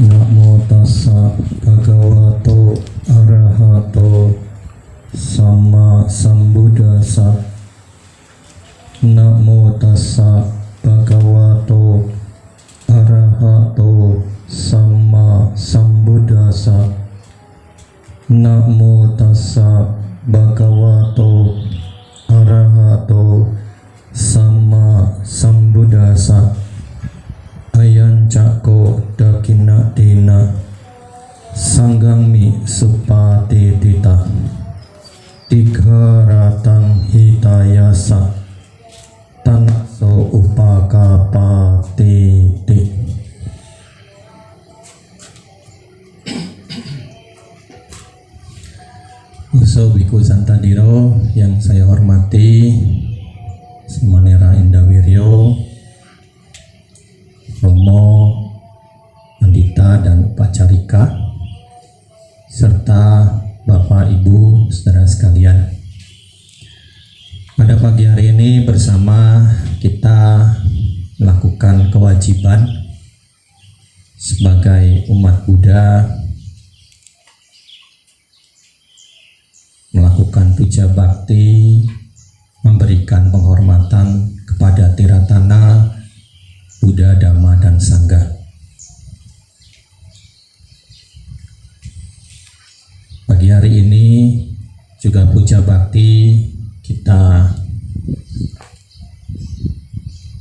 Namo tassa bhagavato arahato sama sambuddhassa. Namo tassa bhagavato arahato sama sambuddhassa. Namo tassa bhagavato arahato sama sambuddhassa. Ayan cako dakina dina sanggang mi supati tita tiga ratang hitayasa tanaso upakapati ti. Uso Biku Santadiro yang saya hormati, Semanera Indawiryo, Romo, Andita dan Pacarika, serta Bapak Ibu saudara sekalian. Pada pagi hari ini bersama kita melakukan kewajiban sebagai umat Buddha, melakukan puja bakti, memberikan penghormatan kepada Tiratana, Buddha, Dhamma, dan Sangha. Pagi hari ini juga puja bakti kita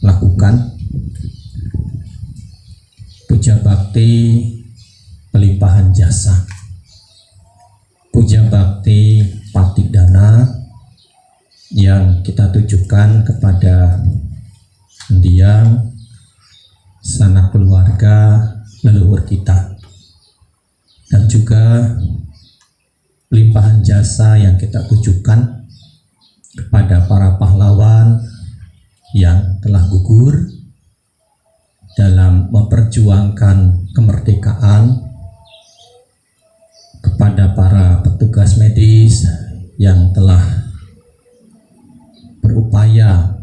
lakukan. Puja bakti pelimpahan jasa, puja bakti patidana yang kita tujukan kepada mendiang sanak keluarga leluhur kita, dan juga limpahan jasa yang kita tujukan kepada para pahlawan yang telah gugur dalam memperjuangkan kemerdekaan, kepada para petugas medis yang telah berupaya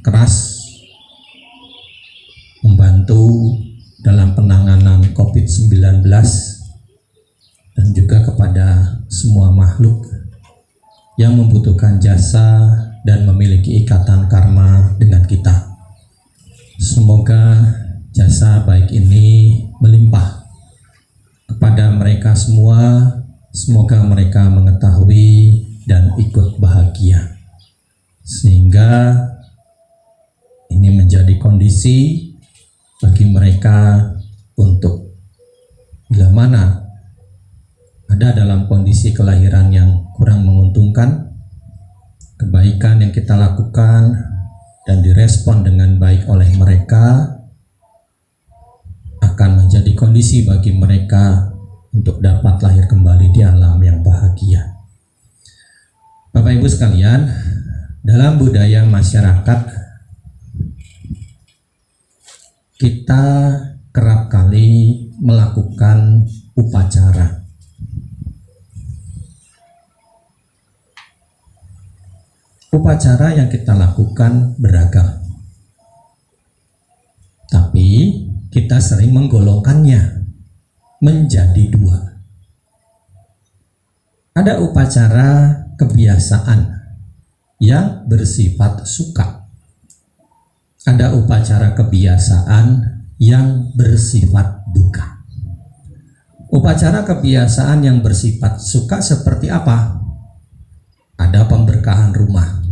keras membantu dalam penanganan COVID-19, dan juga kepada semua makhluk yang membutuhkan jasa dan memiliki ikatan karma dengan kita. Semoga jasa baik ini melimpah kepada mereka semua. Semoga mereka mengetahui dan ikut bahagia, sehingga ini menjadi kondisi bagi mereka untuk bila mana ada dalam kondisi kelahiran yang kurang menguntungkan, kebaikan yang kita lakukan dan direspon dengan baik oleh mereka akan menjadi kondisi bagi mereka untuk dapat lahir kembali di alam yang bahagia. Bapak Ibu sekalian, dalam budaya masyarakat kita kerap kali melakukan upacara. Upacara yang kita lakukan beragam, tapi kita sering menggolongkannya menjadi dua. Ada upacara kebiasaan yang bersifat suka. Ada upacara kebiasaan yang bersifat duka. Upacara kebiasaan yang bersifat suka seperti apa? Ada pemberkahan rumah,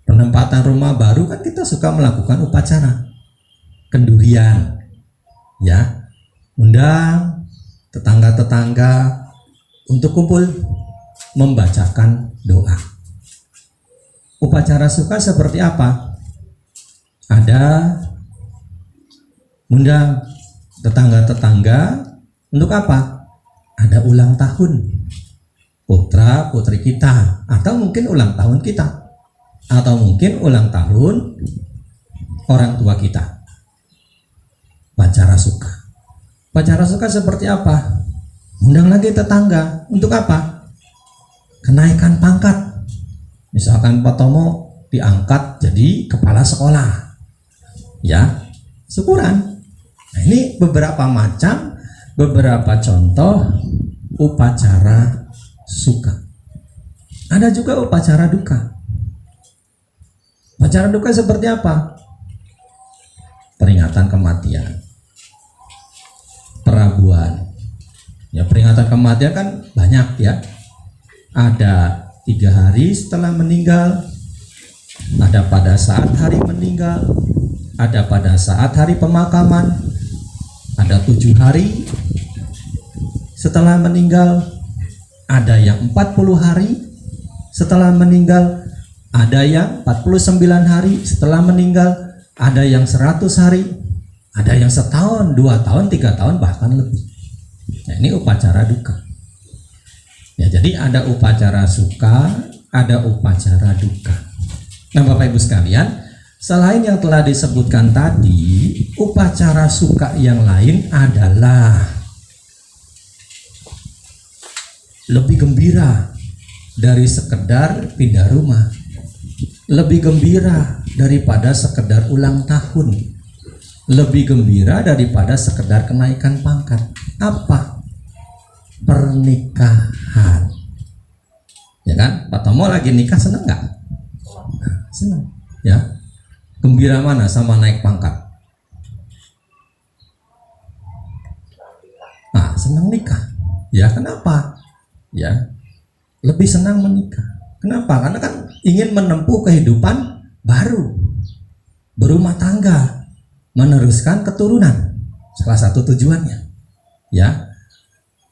penempatan rumah baru, kan kita suka melakukan upacara kendurian, ya, undang tetangga-tetangga untuk kumpul membacakan doa. Upacara suka seperti apa? Ada undang tetangga-tetangga untuk apa? Ada ulang tahun putra putri kita, atau mungkin ulang tahun kita, atau mungkin ulang tahun orang tua kita. Upacara suka. Upacara suka seperti apa? Undang lagi tetangga untuk apa? Kenaikan pangkat. Misalkan Pak Tomo diangkat jadi kepala sekolah, ya, syukuran. Nah, ini beberapa macam beberapa contoh upacara suka. Ada juga upacara duka. Upacara duka seperti apa? Peringatan kematian, perabuan. Ya, peringatan kematian kan banyak ya. Ada 3 hari setelah meninggal, ada pada saat hari meninggal, ada pada saat hari pemakaman, ada 7 hari setelah meninggal, ada yang 40 hari setelah meninggal, ada yang 49 hari setelah meninggal, ada yang 100 hari, ada yang setahun, 2 tahun, 3 tahun, bahkan lebih. Nah, ini upacara duka. Ya, jadi ada upacara suka, ada upacara duka. Nah, Bapak Ibu sekalian, selain yang telah disebutkan tadi, upacara suka yang lain adalah lebih gembira dari sekedar pindah rumah, lebih gembira daripada sekedar ulang tahun, lebih gembira daripada sekedar kenaikan pangkat. Apa? Pernikahan. Ya kan? Pak Tomo lagi nikah, seneng nggak? Seneng. Ya. Gembira mana sama naik pangkat? Nah, senang nikah. Ya, kenapa? Ya, lebih senang menikah. Kenapa? Karena kan ingin menempuh kehidupan baru, berumah tangga, meneruskan keturunan. Salah satu tujuannya. Ya,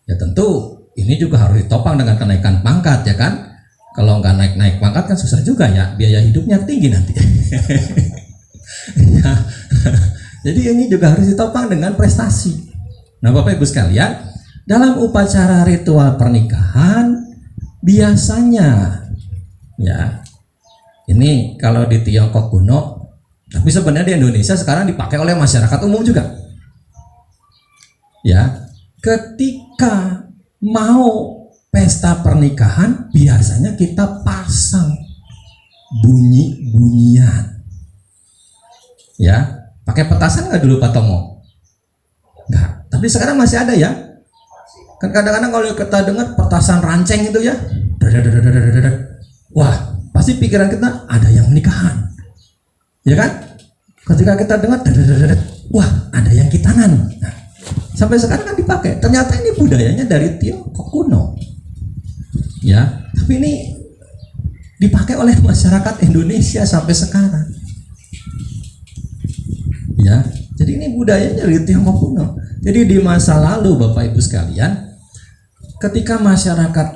ya tentu ini juga harus ditopang dengan kenaikan pangkat, ya kan? Kalau nggak naik pangkat kan susah juga ya, biaya hidupnya tinggi nanti. Ya. Jadi ini juga harus ditopang dengan prestasi. Nah, Bapak Ibu sekalian, dalam upacara ritual pernikahan biasanya, ya, ini kalau di Tiongkok kuno, tapi sebenarnya di Indonesia sekarang dipakai oleh masyarakat umum juga. Ya, ketika mau pesta pernikahan biasanya kita pasang bunyi-bunyian. Ya, pakai petasan nggak dulu Pak Tomo? Nggak, tapi sekarang masih ada ya. Kan kadang-kadang kalau kita dengar petasan ranceng itu ya, wah, pasti pikiran kita ada yang nikahan, ya kan? Ketika kita dengar, wah, ada yang kitanan. Nah, sampai sekarang kan dipakai. Ternyata ini budayanya dari Tiongkok kuno, ya. Tapi ini dipakai oleh masyarakat Indonesia sampai sekarang. Ya, jadi ini budayanya dari Tiongkok kuno. Jadi di masa lalu Bapak Ibu sekalian, ketika masyarakat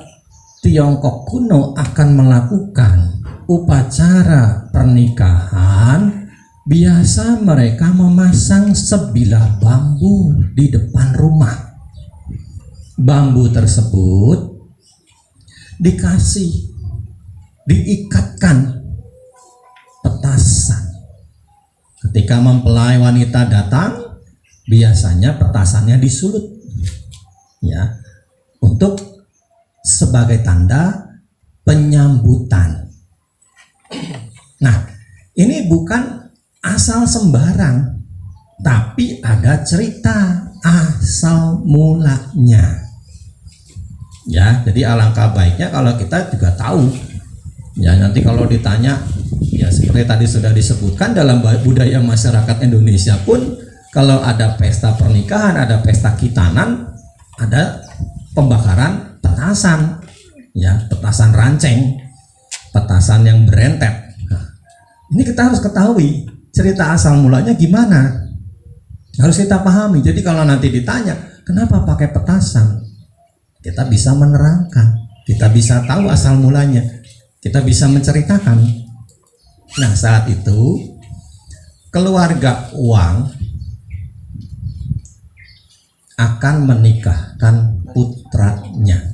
Tiongkok kuno akan melakukan upacara pernikahan, biasa mereka memasang sebilah bambu di depan rumah. Bambu tersebut diikatkan petasan. Ketika mempelai wanita datang, biasanya petasannya disulut, ya, untuk sebagai tanda penyambutan. Nah, ini bukan asal sembarang, tapi ada cerita asal mulanya. Ya, jadi alangkah baiknya kalau kita juga tahu. Ya, nanti kalau ditanya, ya seperti tadi sudah disebutkan, dalam budaya masyarakat Indonesia pun kalau ada pesta pernikahan, ada pesta khitanan, ada pembakaran petasan, ya, petasan ranceng, petasan yang berentet. Nah, ini kita harus ketahui cerita asal mulanya gimana, harus kita pahami. Jadi kalau nanti ditanya kenapa pakai petasan, kita bisa menerangkan, kita bisa tahu asal mulanya, kita bisa menceritakan. Nah, saat itu keluarga Wang akan menikahkan putranya.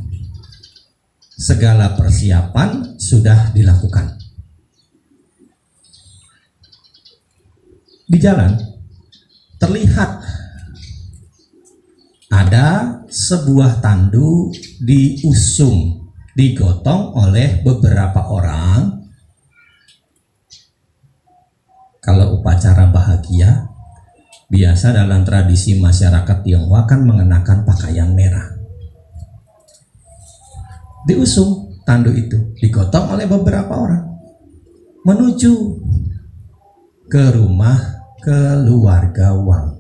Segala persiapan sudah dilakukan. Di jalan terlihat ada sebuah tandu diusung, digotong oleh beberapa orang. Kalau upacara bahagia, Biasa dalam tradisi masyarakat Tionghoa kan mengenakan pakaian merah. Diusung tanduk itu, digotong oleh beberapa orang menuju ke rumah keluarga Wang.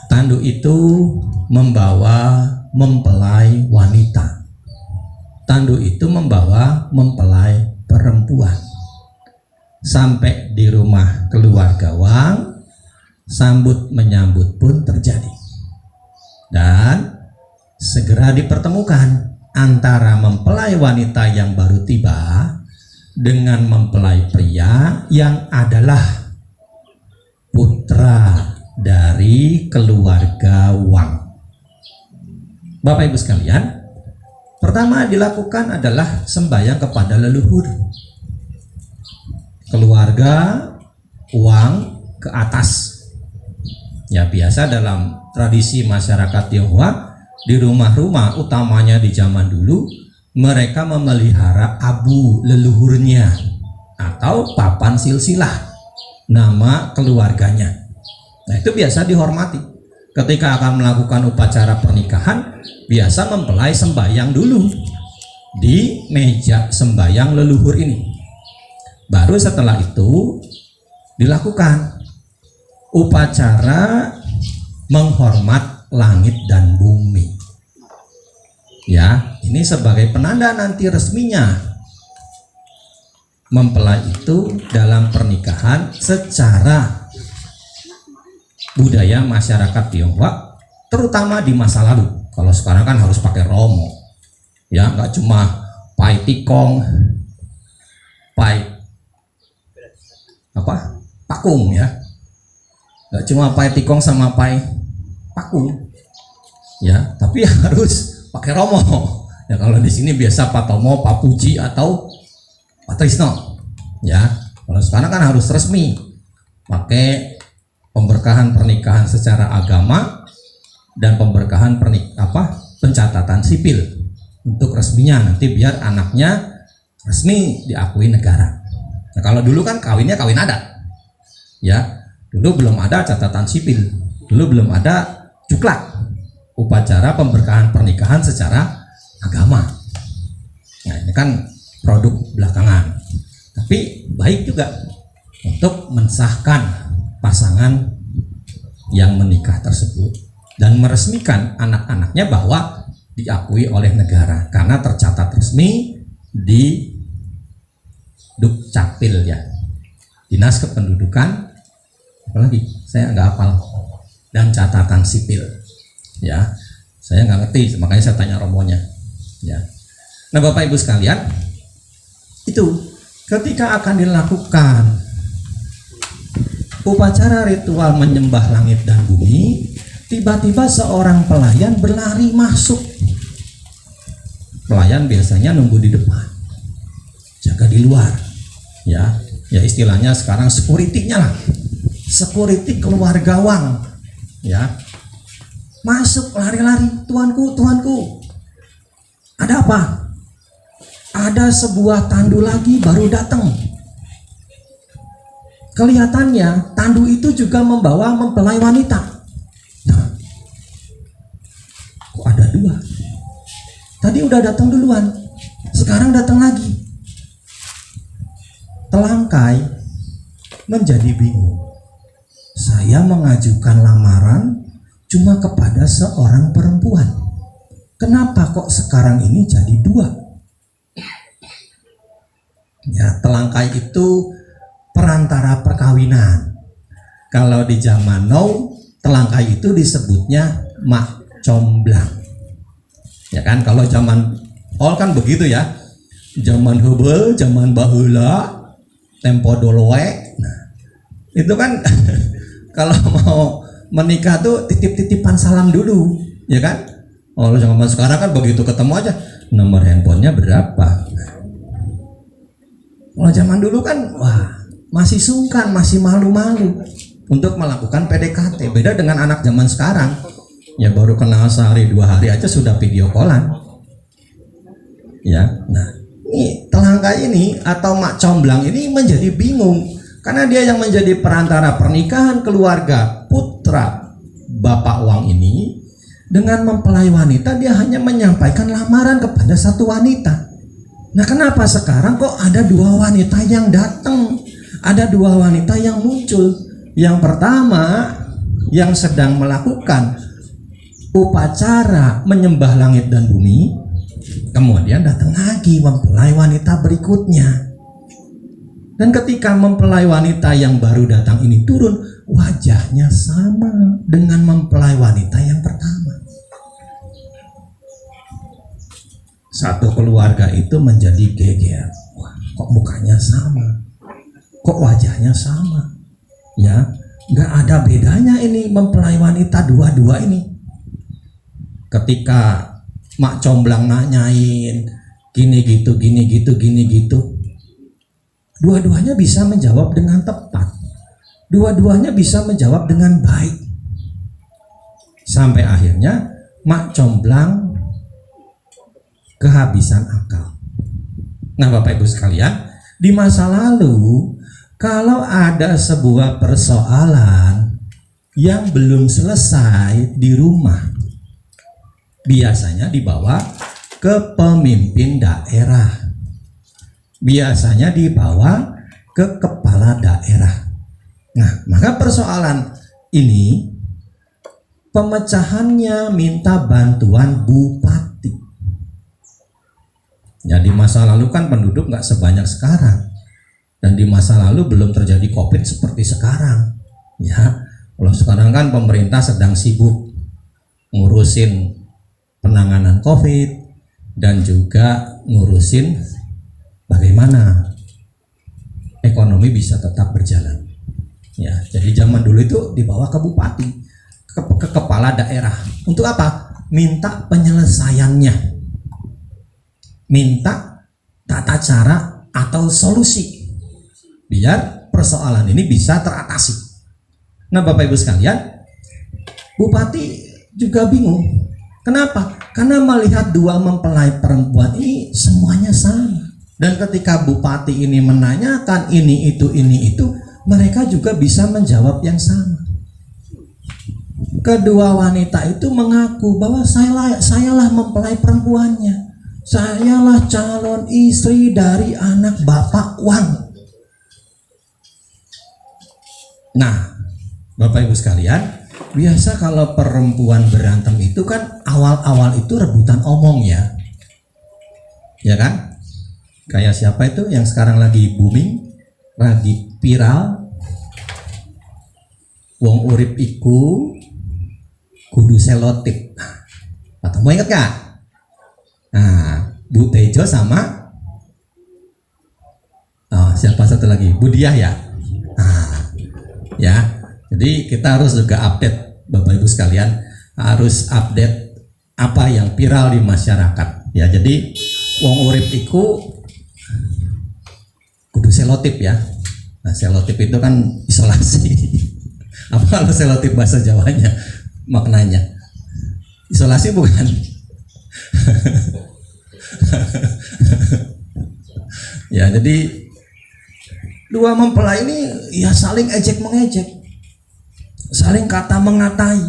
Tanduk itu membawa mempelai wanita. Tanduk itu membawa mempelai perempuan. Sampai di rumah keluarga Wang, sambut menyambut pun terjadi. Dan segera dipertemukan antara mempelai wanita yang baru tiba dengan mempelai pria yang adalah putra dari keluarga Wang. Bapak Ibu sekalian, pertama dilakukan adalah sembahyang kepada leluhur. Keluarga Wang ke atas. Ya, biasa dalam tradisi masyarakat Tionghoa, di rumah-rumah utamanya di zaman dulu, mereka memelihara abu leluhurnya atau papan silsilah, nama keluarganya. Nah, itu biasa dihormati. Ketika akan melakukan upacara pernikahan, biasa mempelai sembahyang dulu di meja sembahyang leluhur ini. Baru setelah itu dilakukan upacara menghormat langit dan bumi. Ya, ini sebagai penanda nanti resminya mempelai itu dalam pernikahan secara budaya masyarakat Tionghoa, terutama di masa lalu. Kalau sekarang kan harus pakai romo, ya, nggak cuma pai tikong, pai pakung, ya, nggak cuma pai tikong sama pai pakung, ya, tapi harus pakai romo. Ya, kalau di sini biasa Pak Tomo, Pak Puji atau Pak Trisno, ya. Kalau sekarang kan harus resmi pakai pemberkahan pernikahan secara agama dan pemberkahan pencatatan sipil untuk resminya, nanti biar anaknya resmi diakui negara. Nah, kalau dulu kan kawinnya kawin adat, ya, dulu belum ada catatan sipil, dulu belum ada cuklak, upacara pemberkahan pernikahan secara agama. Nah, ini kan produk belakangan, tapi baik juga untuk mensahkan pasangan yang menikah tersebut dan meresmikan anak-anaknya bahwa diakui oleh negara karena tercatat resmi di Dukcapil, ya, Dinas Kependudukan, apalagi saya nggak hafal, dan catatan sipil, ya, saya nggak ngerti, makanya saya tanya romonya, ya. Nah, Bapak Ibu sekalian, itu ketika akan dilakukan upacara ritual menyembah langit dan bumi, tiba-tiba seorang pelayan berlari masuk. Pelayan biasanya nunggu di depan, jaga di luar, ya, ya, istilahnya sekarang security-nya lah, security keluarga Wang, ya, masuk lari-lari, tuanku, tuanku, ada apa? Ada sebuah tandu lagi baru datang. Kelihatannya tandu itu juga membawa mempelai wanita. Nah, kok ada dua? Tadi udah datang duluan, sekarang datang lagi. Telangkai menjadi bingung. Saya mengajukan lamaran cuma kepada seorang perempuan. Kenapa kok sekarang ini jadi dua? Ya, telangkai itu perantara perkawinan. Kalau di zaman now, telangkai itu disebutnya mak comblang. Ya kan, kalau zaman all kan begitu, ya. Zaman heubeuh, zaman baheula, tempo doloe. Nah, itu kan kalau mau menikah tuh titip-titipan salam dulu, ya kan? Kalau zaman sekarang kan begitu ketemu aja, nomor handphonenya berapa? Kalau zaman dulu kan, wah, masih sungkan, masih malu-malu untuk melakukan PDKT. Beda dengan anak zaman sekarang, ya baru kenal sehari 2 hari aja sudah video callan. Ya, nah, ini telangkai ini atau mak comblang ini menjadi bingung Karena dia yang menjadi perantara pernikahan keluarga putra Bapak Wang ini. Dengan mempelai wanita, dia hanya menyampaikan lamaran kepada satu wanita. Nah, kenapa sekarang kok ada dua wanita yang datang? Ada dua wanita yang muncul. Yang pertama yang sedang melakukan upacara menyembah langit dan bumi, kemudian datang lagi mempelai wanita berikutnya. Dan ketika mempelai wanita yang baru datang ini turun, wajahnya sama dengan mempelai wanita yang pertama. Satu keluarga itu menjadi geger. Wah, kok mukanya sama? Kok wajahnya sama? Ya, nggak ada bedanya ini mempelai wanita dua-dua ini. Ketika Mak Comblang nanyain gini gitu, dua-duanya bisa menjawab dengan tepat. Dua-duanya bisa menjawab dengan baik. Sampai akhirnya Mak Comblang kehabisan akal. Nah, Bapak Ibu sekalian, di masa lalu kalau ada sebuah persoalan yang belum selesai di rumah, biasanya dibawa ke pemimpin daerah, biasanya dibawa ke kepala daerah. Nah, maka persoalan ini pemecahannya minta bantuan bupati. Ya, di masa lalu kan penduduk nggak sebanyak sekarang, dan di masa lalu belum terjadi COVID seperti sekarang. Ya, kalau sekarang kan pemerintah sedang sibuk ngurusin penanganan COVID dan juga ngurusin bagaimana ekonomi bisa tetap berjalan. Ya, jadi zaman dulu itu dibawa ke bupati, ke kepala daerah. Untuk apa? Minta penyelesaiannya. Minta tata cara atau solusi biar persoalan ini bisa teratasi. Nah, Bapak Ibu sekalian, bupati juga bingung. Kenapa? Karena melihat dua mempelai perempuan ini semuanya sama. Dan ketika bupati ini menanyakan ini itu, mereka juga bisa menjawab yang sama. Kedua wanita itu mengaku bahwa sayalah mempelai perempuannya. Sayalah calon istri dari anak Bapak Wang. Nah, Bapak Ibu sekalian, biasa kalau perempuan berantem itu kan awal-awal itu rebutan omong ya. Ya kan? Kayak siapa itu yang sekarang lagi booming, lagi viral? Wong urip iku kudu selotip. Atau mau ingat gak? Nah, Bu Tejo sama siapa satu lagi? Bu Diah ya. Nah, ya. Jadi kita harus juga update, Bapak Ibu sekalian, harus update apa yang viral di masyarakat. Ya, jadi wong urip iku kudu selotip ya. Nah, selotip itu kan isolasi. Apa kalau selotip bahasa Jawanya maknanya? Isolasi bukan? Ya, jadi dua mempelai ini ya saling ejek mengejek, saling kata mengatai,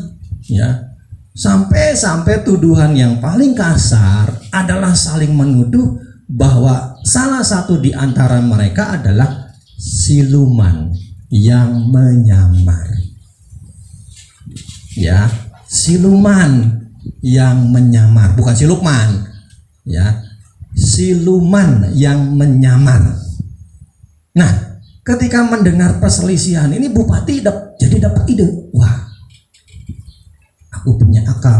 ya, sampai tuduhan yang paling kasar adalah saling menuduh bahwa salah satu di antara mereka adalah siluman yang menyamar. Ya, siluman yang menyamar, bukan si Lukman. Ya, siluman yang menyamar. Nah, ketika mendengar perselisihan ini, bupati jadi dapat ide. Wah, aku punya akal.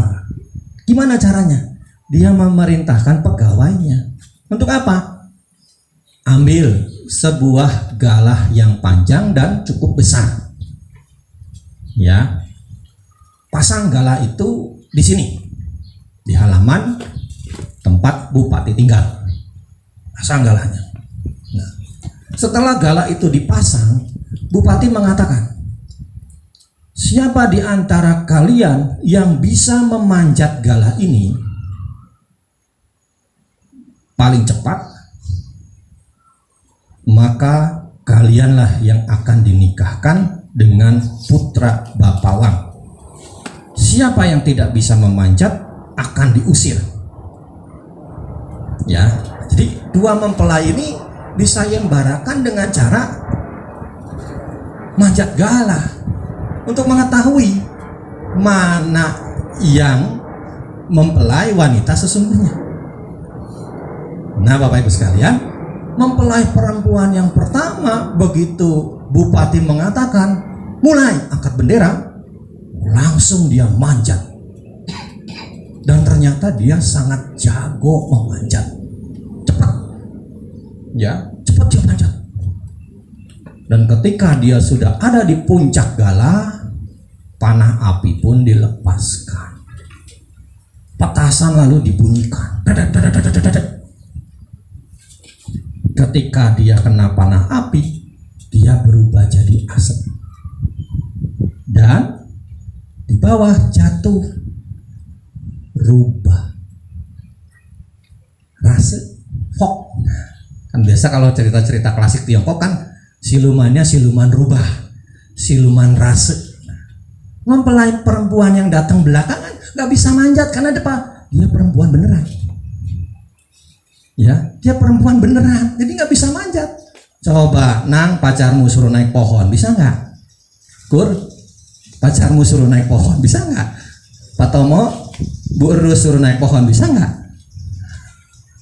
Gimana caranya? Dia memerintahkan pegawainya. Untuk apa? Ambil sebuah galah yang panjang dan cukup besar. Ya, pasang galah itu di sini, di halaman tempat bupati tinggal. Pasang galahnya. Nah, setelah galah itu dipasang, bupati mengatakan, siapa di antara kalian yang bisa memanjat galah ini paling cepat, maka kalianlah yang akan dinikahkan dengan putra Bapawang. Siapa yang tidak bisa memanjat akan diusir. Ya, jadi dua mempelai ini disayembarakan dengan cara manjat galah untuk mengetahui mana yang mempelai wanita sesungguhnya. Nah, Bapak Ibu sekalian, mempelai perempuan yang pertama begitu bupati mengatakan mulai angkat bendera, langsung dia manjat. Dan ternyata dia sangat jago memanjat. Cepat. Ya, cepat dia manjat. Dan ketika dia sudah ada di puncak galah, panah api pun dilepaskan. Petasan lalu dibunyikan. Ketika dia kena panah api, dia berubah jadi asap. Dan di bawah jatuh rubah rase fok. Kan biasa kalau cerita-cerita klasik Tiongkok kan silumannya siluman rubah, siluman rase. Mempelai perempuan yang datang belakangan nggak bisa manjat karena dia perempuan beneran. Ya, dia perempuan beneran, jadi nggak bisa manjat. Coba, Nang, pacarmu suruh naik pohon, bisa nggak? Kur, pacarmu suruh naik pohon, bisa nggak? Pak Tomo, Bu Erus suruh naik pohon, bisa nggak?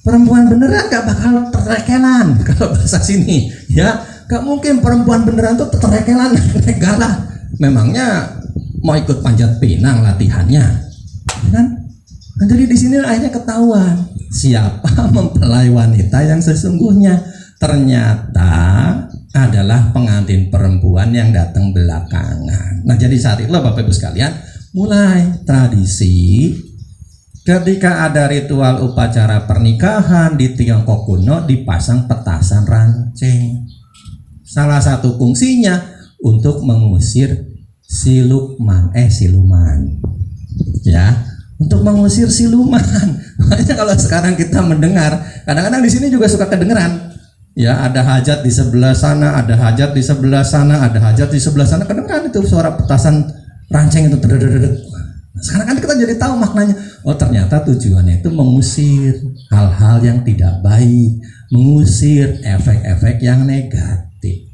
Perempuan beneran nggak bakal terrekelan kalau bahasa sini, ya. Nggak mungkin perempuan beneran tuh terrekelan naik galah. Memangnya mau ikut panjat pinang latihannya, kan? Nah, jadi di sini akhirnya ketahuan siapa mempelai wanita yang sesungguhnya. Ternyata adalah pengantin perempuan yang datang belakangan. Nah, jadi saat itulah Bapak Ibu sekalian mulai tradisi ketika ada ritual upacara pernikahan di Tiongkok kuno dipasang petasan ranceng. Salah satu fungsinya untuk mengusir siluman, ya, untuk mengusir siluman. Makanya kalau sekarang kita mendengar, kadang-kadang di sini juga suka kedengeran, ya, ada hajat di sebelah sana, ada hajat di sebelah sana, ada hajat di sebelah sana, kedengeran itu suara petasan ranceng itu. Nah, sekarang kan kita jadi tahu maknanya. Oh, ternyata tujuannya itu mengusir hal-hal yang tidak baik, mengusir efek-efek yang negatif.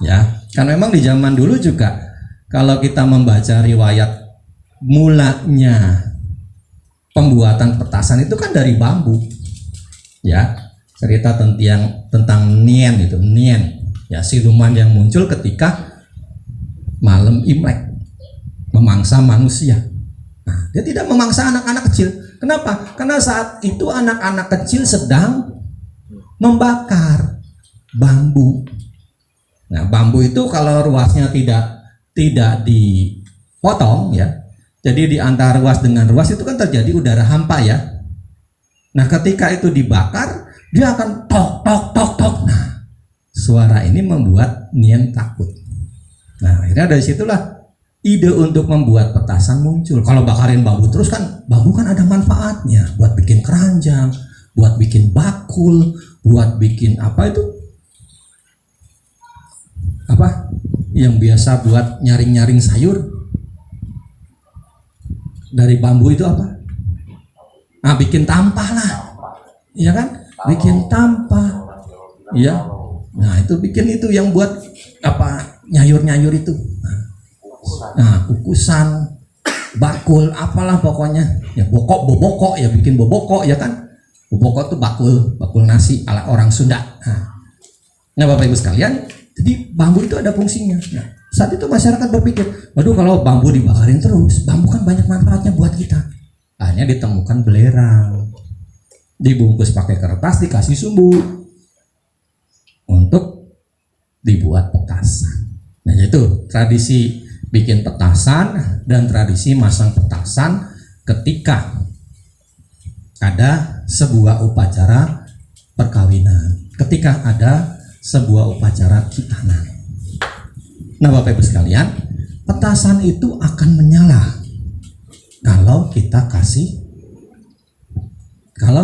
Ya, kan memang di zaman dulu juga kalau kita membaca riwayat mulanya pembuatan petasan itu kan dari bambu, ya, cerita tentang Nien itu, ya, siluman yang muncul ketika malam Imlek memangsa manusia. Nah, dia tidak memangsa anak-anak kecil. Kenapa? Karena saat itu anak-anak kecil sedang membakar bambu. Nah, bambu itu kalau ruasnya tidak dipotong, ya, jadi di antara ruas dengan ruas itu kan terjadi udara hampa, ya. Nah, ketika itu dibakar, dia akan tok tok tok tok. Nah, suara ini membuat Nien takut. Nah, akhirnya dari situlah ide untuk membuat petasan muncul. Kalau bakarin bambu terus kan, bambu kan ada manfaatnya buat bikin keranjang, buat bikin bakul, buat bikin apa itu? Apa yang biasa buat nyaring-nyaring sayur dari bambu itu apa? Nah, bikin tampah lah, ya kan? Bikin tampah, ya. Nah, itu bikin itu yang buat apa, nyayur-nyayur itu. Nah, kukusan, bakul, apalah pokoknya. Ya, bobokok, ya, bikin bobokok, ya kan? Bobokok itu bakul nasi ala orang Sunda. Nah, Bapak Ibu sekalian, jadi bambu itu ada fungsinya. Nah, saat itu masyarakat berpikir, waduh, kalau bambu dibakarin terus, bambu kan banyak manfaatnya buat kita. Akhirnya ditemukan belerang, dibungkus pakai kertas, dikasih sumbu untuk dibuat petasan. Nah, itu tradisi bikin petasan dan tradisi masang petasan ketika ada sebuah upacara perkawinan, ketika ada sebuah upacara khitanan. Nah, Bapak Ibu sekalian, petasan itu akan menyala kalau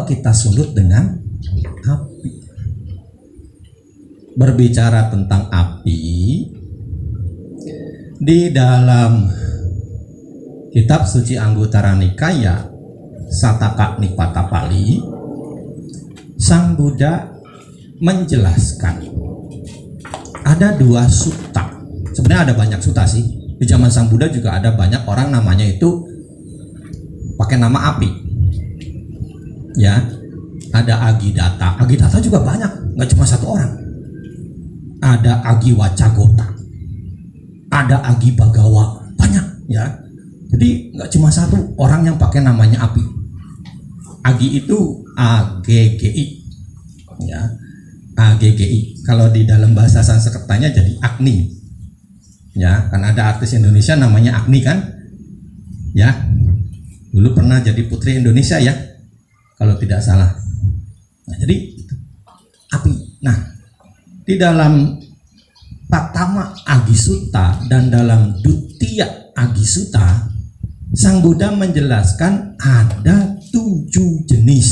kita sulut dengan api. berbicara tentang api di dalam kitab suci Anguttara Nikaya Sattaka Nipata Pali, Sang Buddha menjelaskan ada 2 sutta. Sebenarnya ada banyak sutta sih. Di zaman Sang Buddha juga ada banyak orang namanya itu pakai nama api. Ya, ada Agidata. Agidata juga banyak, nggak cuma 1 orang. Ada Agiwacagota, ada Agi Bagawa, banyak ya. Jadi nggak cuma 1 orang yang pakai namanya api. Agi itu AGGI, ya, AGGI. Kalau di dalam bahasa Sanskertanya jadi Agni, ya, kan ada artis Indonesia namanya Agni kan, ya, dulu pernah jadi putri Indonesia ya, kalau tidak salah. Nah, jadi api. Nah, di dalam Patama Agisutta dan dalam Duttiya Agisutta, Sang Buddha menjelaskan ada 7 jenis,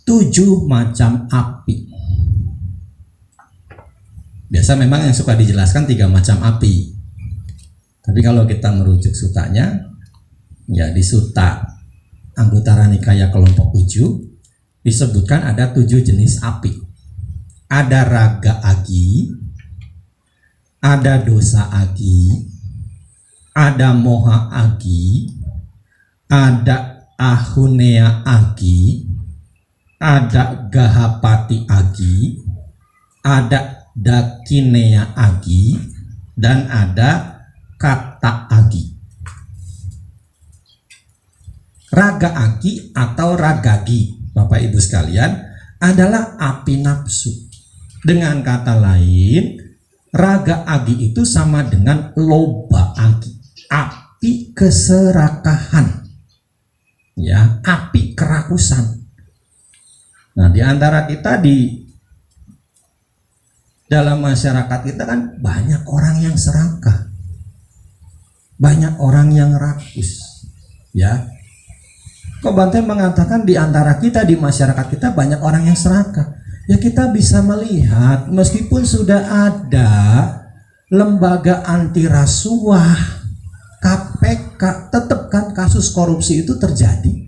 7 macam api. Biasa memang yang suka dijelaskan 3 macam api. Tapi kalau kita merujuk sutanya, ya di Sutta Anguttara Nikaya kelompok 7 disebutkan ada 7 jenis api. Ada raga agi, ada dosa agi, ada moha agi, ada ahunea agi, ada gahapati agi, ada dakinea agi, dan ada kata agi. Raga agi atau ragagi, Bapak Ibu sekalian, adalah api nafsu. Dengan kata lain, raga agi itu sama dengan loba agi, api keserakahan, ya, api kerakusan. Nah, di antara kita di dalam masyarakat kita kan banyak orang yang serakah, banyak orang yang rakus, ya. Kok Bante mengatakan di antara kita di masyarakat kita banyak orang yang serakah? Ya, kita bisa melihat meskipun sudah ada lembaga anti rasuah, KPK, tetap kan kasus korupsi itu terjadi.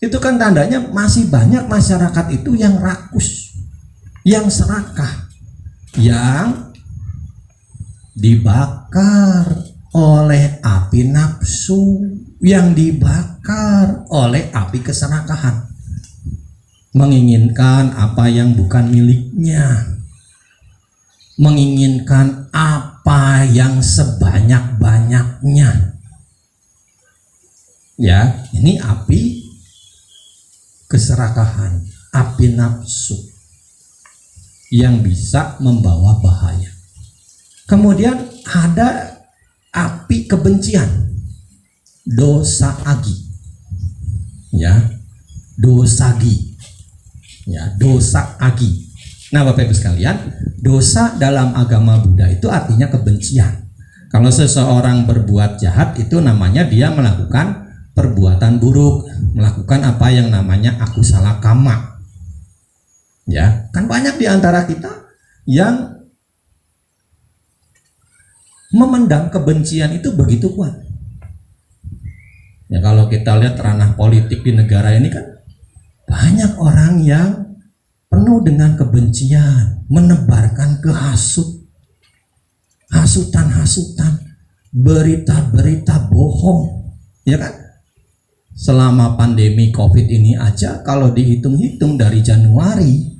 Itu kan tandanya masih banyak masyarakat itu yang rakus, yang serakah, yang dibakar oleh api nafsu, yang dibakar oleh api keserakahan, menginginkan apa yang bukan miliknya, menginginkan apa yang sebanyak-banyaknya. Ya, ini api keserakahan, api nafsu yang bisa membawa bahaya. Kemudian ada api kebencian, dosa agi, ya, dosagi, ya, dosa agi. Nah, Bapak Ibu sekalian, dosa dalam agama Buddha itu artinya kebencian. Kalau seseorang berbuat jahat itu namanya dia melakukan perbuatan buruk, melakukan apa yang namanya akusala kama. Ya, kan banyak di antara kita yang memendam kebencian itu begitu kuat. Ya, kalau kita lihat ranah politik di negara ini kan banyak orang yang penuh dengan kebencian, menebarkan hasutan-hasutan, berita-berita bohong, ya kan? Selama pandemi COVID ini aja, kalau dihitung-hitung dari Januari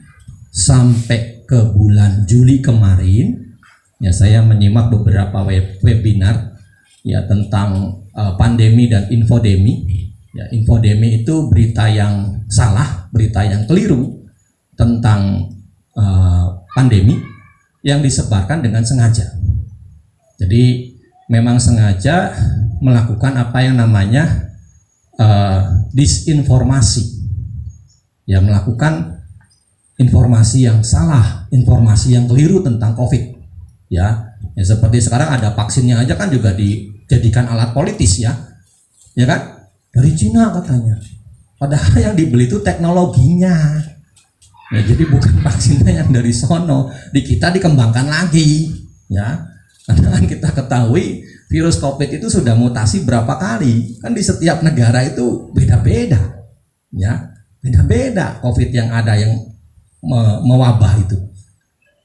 sampai ke bulan Juli kemarin, ya, saya menyimak beberapa webinar ya tentang pandemi dan infodemi. Ya, infodemi itu berita yang salah, berita yang keliru tentang pandemi yang disebarkan dengan sengaja. Jadi memang sengaja melakukan apa yang namanya disinformasi, ya, melakukan informasi yang salah, informasi yang keliru tentang COVID, ya. Ya, seperti sekarang ada vaksinnya aja kan juga dijadikan alat politis, ya kan? Dari Cina katanya, padahal yang dibeli itu teknologinya, Ya, jadi bukan vaksinnya yang dari sono, di kita dikembangkan lagi, ya. Karena kan kita ketahui virus COVID itu sudah mutasi berapa kali, kan di setiap negara itu beda-beda, ya, beda-beda COVID yang ada yang mewabah itu.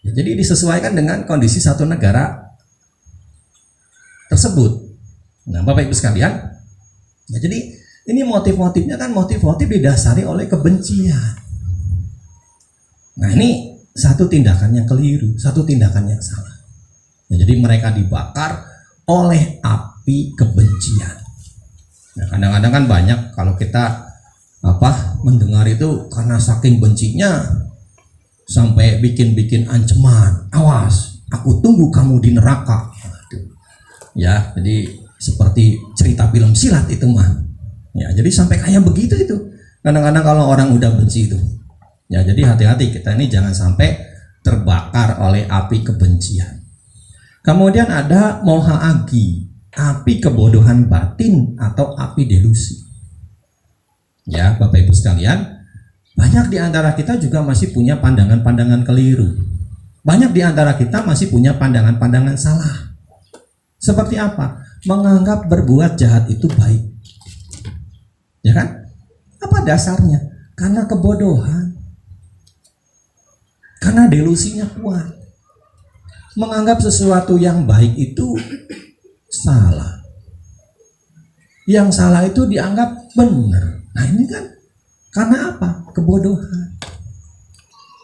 Ya, jadi disesuaikan dengan kondisi satu negara tersebut. Nah, Bapak Ibu sekalian, ya, jadi ini motif-motifnya kan motif-motif didasari oleh kebencian. Nah, ini satu tindakan yang keliru, satu tindakan yang salah. Ya, jadi mereka dibakar oleh api kebencian. Nah, kadang-kadang kan banyak kalau kita mendengar itu karena saking bencinya sampai bikin ancaman, awas, aku tunggu kamu di neraka. Ya, jadi seperti cerita film silat itu mah. Ya, jadi sampai kayak begitu itu. Kadang-kadang kalau orang udah benci itu. Ya, jadi hati-hati kita ini jangan sampai terbakar oleh api kebencian. Kemudian ada moha agi, api kebodohan batin atau api delusi. Ya, Bapak Ibu sekalian, banyak di antara kita juga masih punya pandangan-pandangan keliru. Banyak di antara kita masih punya pandangan-pandangan salah. Seperti apa? Menganggap berbuat jahat itu baik. Ya kan? Apa dasarnya? Karena kebodohan. Karena delusinya kuat. Menganggap sesuatu yang baik itu salah. Yang salah itu dianggap benar. Nah, ini kan karena apa? Kebodohan.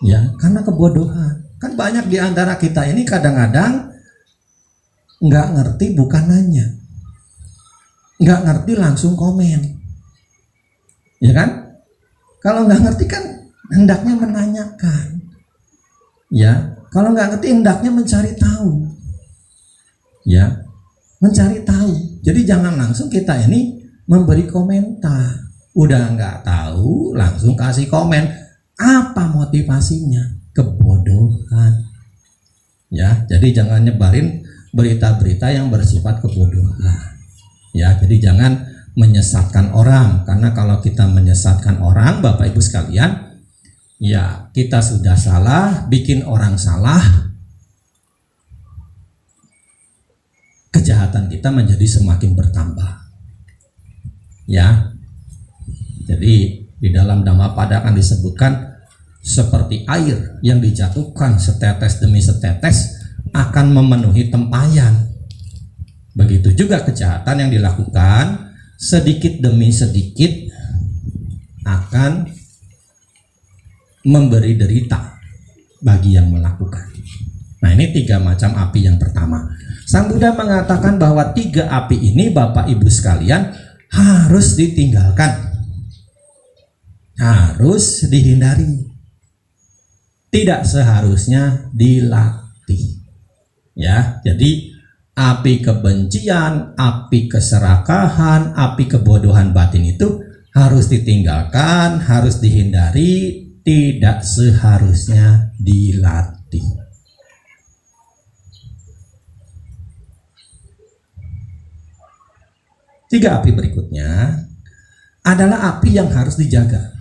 Ya, karena kebodohan. Kan banyak di antara kita ini kadang-kadang nggak ngerti bukan nanya. Nggak ngerti langsung komen. Ya kan? Kalau nggak ngerti kan hendaknya menanyakan. Ya, kalau nggak ngerti hendaknya mencari tahu. Ya, mencari tahu. Jadi jangan langsung kita ini memberi komentar. Udah nggak tahu langsung kasih komen. Apa motivasinya? Kebodohan. Ya, jadi jangan nyebarin berita-berita yang bersifat kebodohan. Ya, jadi jangan menyesatkan orang, karena kalau kita menyesatkan orang, Bapak Ibu sekalian, ya kita sudah salah, bikin orang salah, kejahatan kita menjadi semakin bertambah. Ya, jadi di dalam Dhammapada akan disebutkan seperti air yang dijatuhkan setetes demi setetes akan memenuhi tempayan. Begitu juga kejahatan yang dilakukan sedikit demi sedikit akan memberi derita bagi yang melakukan. Nah, ini 3 macam api yang pertama. Sang Buddha mengatakan bahwa 3 api ini, Bapak Ibu sekalian, harus ditinggalkan, harus dihindari, tidak seharusnya dilatih. Ya, jadi api kebencian, api keserakahan, api kebodohan batin itu harus ditinggalkan, harus dihindari, tidak seharusnya dilatih. Tiga api berikutnya adalah api yang harus dijaga,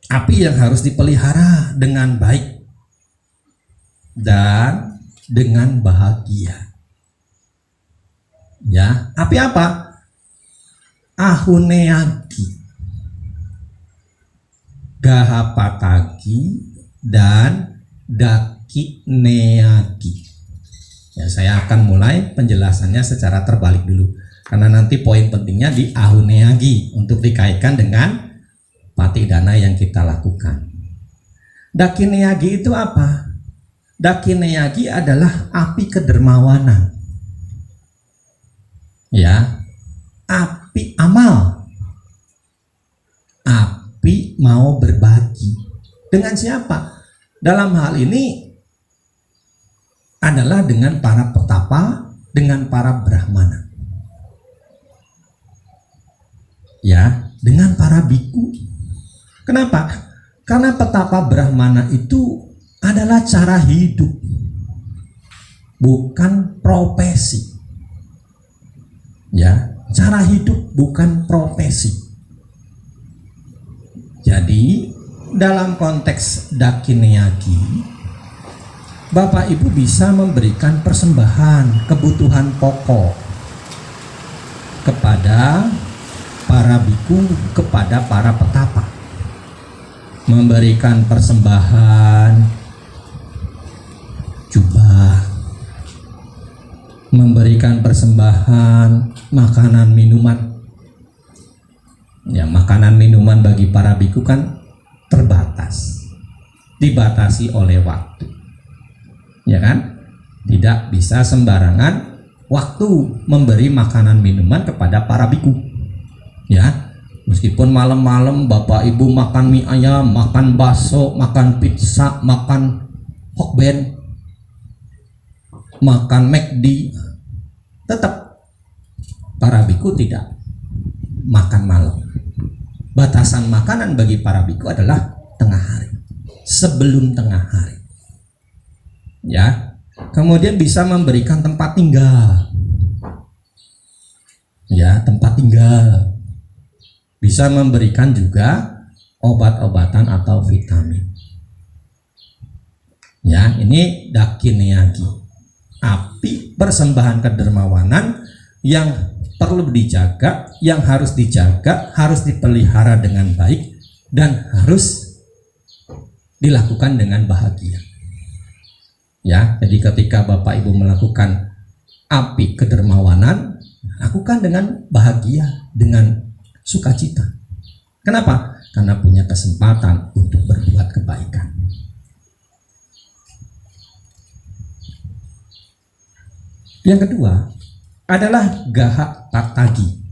api yang harus dipelihara dengan baik dan dengan bahagia. Ya, api apa? Ahuneagi, Gahapatagi, dan Dakineagi. Ya, saya akan mulai penjelasannya secara terbalik dulu, karena nanti poin pentingnya di Ahuneagi untuk dikaitkan dengan patidana yang kita lakukan. Dakineagi itu apa? Dakineagi adalah api kedermawanan. Ya, api amal, api mau berbagi. Dengan siapa? Dalam hal ini adalah dengan para petapa, dengan para brahmana. Ya, dengan para biku. Kenapa? Karena petapa brahmana itu adalah cara hidup, bukan profesi. Ya, cara hidup bukan profesi. Jadi dalam konteks dakiniaki, Bapak Ibu bisa memberikan persembahan kebutuhan pokok kepada para biku, kepada para petapa. Memberikan persembahan jubah, memberikan persembahan makanan minuman. Ya, makanan minuman bagi para biku kan terbatas, dibatasi oleh waktu. Ya kan? Tidak bisa sembarangan waktu memberi makanan minuman kepada para biku. Ya, meskipun malam-malam Bapak Ibu makan mie ayam, makan bakso, makan pizza, makan hokben, makan McD, tetap para biku tidak makan malam. Batasan makanan bagi para biku adalah tengah hari, sebelum tengah hari. Ya, kemudian bisa memberikan tempat tinggal. Ya, tempat tinggal. Bisa memberikan juga obat-obatan atau vitamin. Ya, ini dakiniaki. Api persembahan kedermawanan yang perlu dijaga, yang harus dijaga, harus dipelihara dengan baik, dan harus dilakukan dengan bahagia. Ya, jadi ketika Bapak Ibu melakukan api kedermawanan, lakukan dengan bahagia, dengan sukacita. Kenapa? Karena punya kesempatan untuk berbuat kebaikan. Yang kedua adalah gaha tatagi,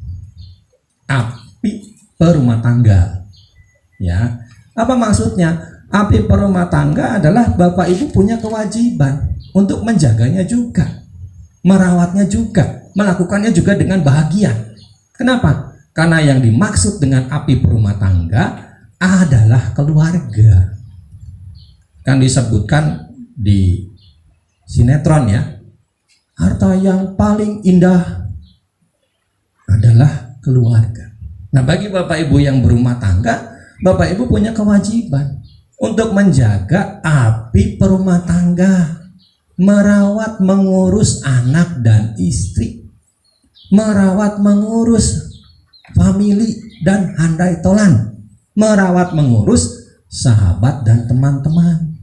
api perumah tangga. Ya, apa maksudnya? Api perumah tangga adalah Bapak Ibu punya kewajiban untuk menjaganya juga, merawatnya juga, melakukannya juga dengan bahagia. Kenapa? Karena yang dimaksud dengan api perumah tangga adalah keluarga. Kan disebutkan di sinetron ya, harta yang paling indah adalah keluarga. Nah, bagi Bapak Ibu yang berumah tangga, Bapak Ibu punya kewajiban untuk menjaga api perumah tangga, merawat mengurus anak dan istri, merawat mengurus famili dan handai tolan, merawat mengurus sahabat dan teman-teman.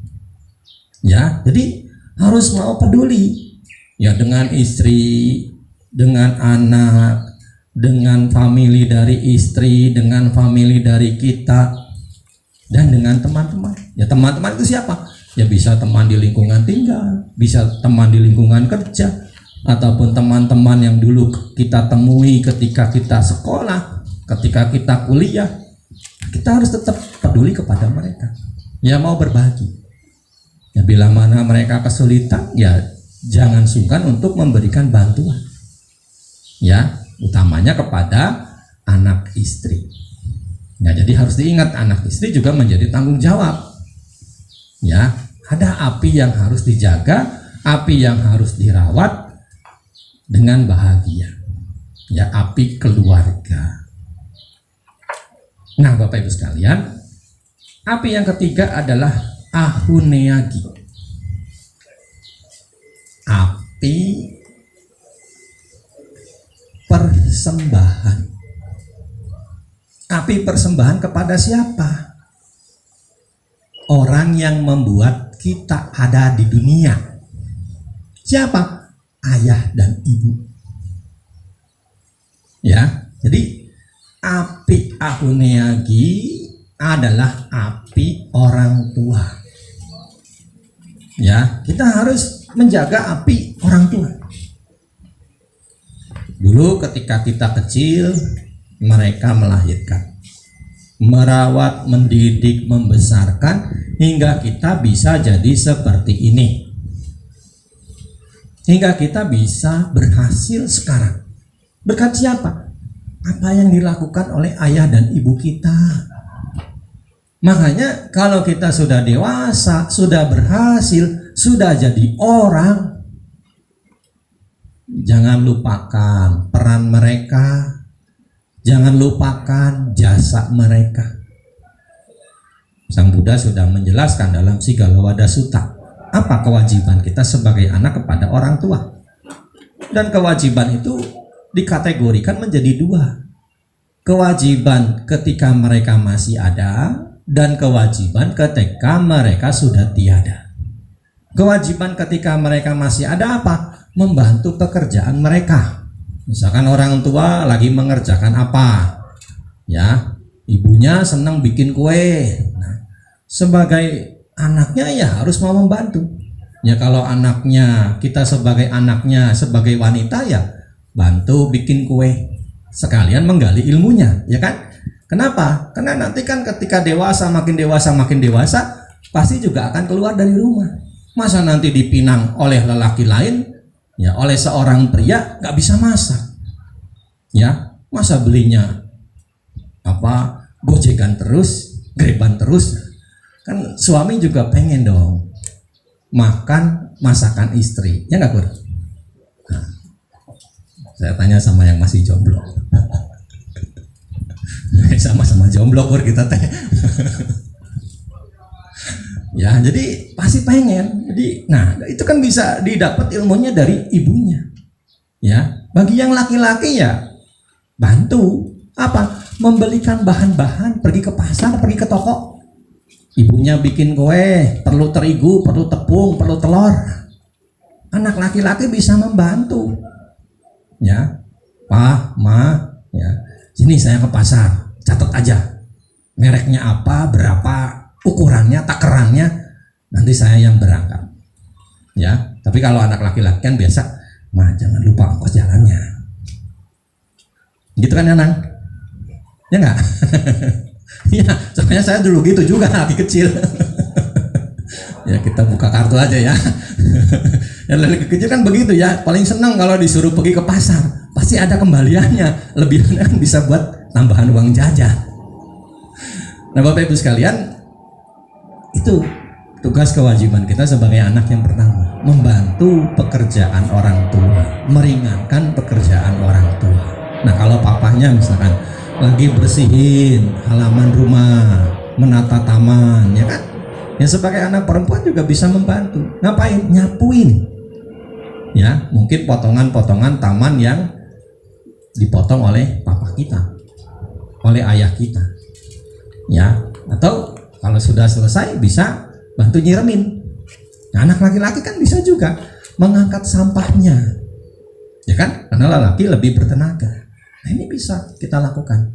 Ya, jadi harus mau peduli ya dengan istri, dengan anak, dengan famili dari istri, dengan famili dari kita, dan dengan teman-teman. Ya, teman-teman itu siapa? Ya, bisa teman di lingkungan tinggal, bisa teman di lingkungan kerja, ataupun teman-teman yang dulu kita temui ketika kita sekolah, ketika kita kuliah. Kita harus tetap peduli kepada mereka. Ya, mau berbagi. Ya, bila mana mereka kesulitan, ya jangan sungkan untuk memberikan bantuan. Ya, utamanya kepada anak istri. Nah, jadi harus diingat, anak istri juga menjadi tanggung jawab. Ya, ada api yang harus dijaga, api yang harus dirawat dengan bahagia. Ya, api keluarga. Nah, Bapak Ibu sekalian, api yang ketiga adalah ahuneagi. Api persembahan. Api persembahan kepada siapa? Orang yang membuat kita ada di dunia. Siapa? Ayah dan ibu. Ya, jadi api ahuneagi adalah api orang tua. Ya, kita harus menjaga api orang tua. Dulu ketika kita kecil, mereka melahirkan, merawat, mendidik, membesarkan hingga kita bisa jadi seperti ini, hingga kita bisa berhasil sekarang. Berkat siapa? Apa yang dilakukan oleh ayah dan ibu kita. Makanya kalau kita sudah dewasa, sudah berhasil, sudah jadi orang, jangan lupakan peran mereka. Jangan lupakan jasa mereka. Sang Buddha sudah menjelaskan dalam Sigalawada Sutta apa kewajiban kita sebagai anak kepada orang tua. Dan kewajiban itu dikategorikan menjadi dua. Kewajiban ketika mereka masih ada dan kewajiban ketika mereka sudah tiada. Kewajiban ketika mereka masih ada apa? Membantu pekerjaan mereka. Misalkan orang tua lagi mengerjakan apa, ya, ibunya senang bikin kue. Nah, sebagai anaknya ya harus mau membantu. Ya kalau anaknya, kita sebagai anaknya, sebagai wanita ya bantu bikin kue. Sekalian menggali ilmunya, ya kan? Kenapa? Karena nanti kan ketika makin dewasa, pasti juga akan keluar dari rumah. Masa nanti dipinang oleh lelaki lain, ya oleh seorang pria nggak bisa masak, ya masa belinya apa gojekan terus, greban terus, kan suami juga pengen dong makan masakan istri, ya nggak Kur? Nah, saya tanya sama yang masih jomblo. Sama-sama jomblo Kur kita teh. Ya, jadi pasti pengen. Jadi, nah itu kan bisa didapat ilmunya dari ibunya. Ya, bagi yang laki-laki ya bantu apa? Membelikan bahan-bahan, pergi ke pasar, pergi ke toko. Ibunya bikin kue, perlu terigu, perlu tepung, perlu telur. Anak laki-laki bisa membantu. Ya, Pak, Ma, ya. Sini saya ke pasar, catat aja. Mereknya apa, berapa, ukurannya, takarannya, nanti saya yang berangkat. Ya, tapi kalau anak laki-laki kan biasa, Ma jangan lupa ongkos jalannya. Gitu kan ya Nang? Ya enggak? Ya, soalnya saya dulu gitu juga laki kecil. Ya kita buka kartu aja ya. Yang laki kecil kan begitu ya, paling senang kalau disuruh pergi ke pasar, pasti ada kembaliannya, lebihnya kan bisa buat tambahan uang jajan. Nah Bapak Ibu sekalian, itu tugas kewajiban kita sebagai anak yang pertama, membantu pekerjaan orang tua, meringankan pekerjaan orang tua. Nah kalau papahnya misalkan lagi bersihin halaman rumah, menata taman, ya kan? Ya sebagai anak perempuan juga bisa membantu. Ngapain? Nyapuin. Ya, mungkin potongan-potongan taman yang dipotong oleh papa kita, oleh ayah kita. Ya, atau kalau sudah selesai bisa bantu nyiremin. Nah, anak laki-laki kan bisa juga mengangkat sampahnya, ya kan? Karena lelaki lebih bertenaga. Nah ini bisa kita lakukan,